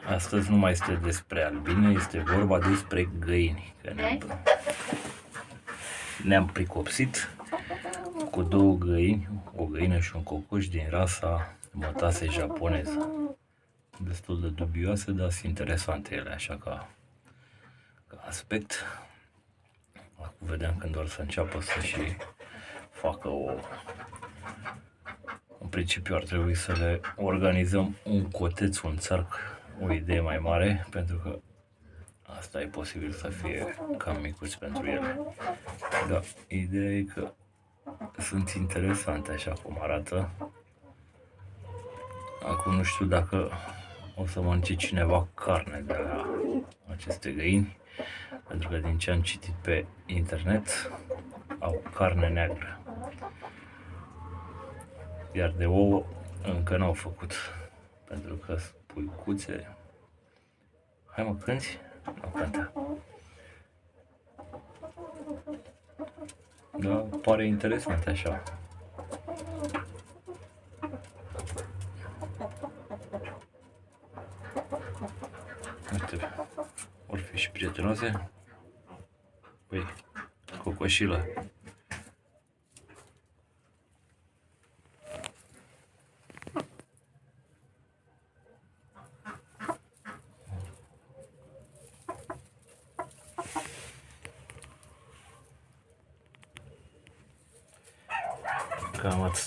Astăzi nu mai este despre albine, este vorba despre găini. Că ne-am pricopsit cu două găini, o găină și un cocoș din rasa mătase japoneză. Destul de dubioase, dar sunt interesante ele, așa ca aspect. Acum vedem când doar să înceapă să și facă în principiu ar trebui să le organizăm un coteț, un țarc, o idee mai mare, pentru că asta e posibil să fie cam micuți pentru ele. Da, ideea e că sunt interesante așa cum arată. Acum nu știu dacă o să mănânce cineva carne de la aceste găini, pentru că din ce am citit pe internet au carne neagră. Iar de ouă încă n-au făcut, pentru că sunt puicuțe. Hai mă, cânti? Nu cântă. Da, pare interesant așa. Uite, vor fi și prietenoase. Păi, cocoșilă. Cam atât.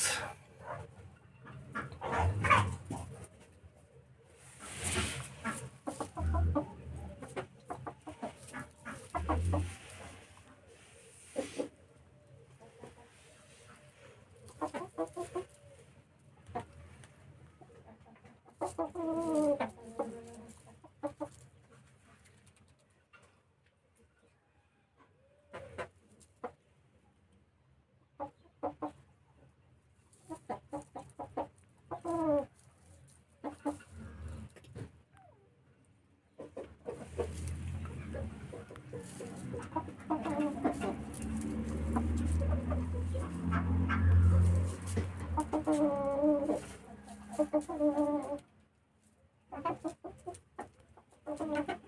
Thank you.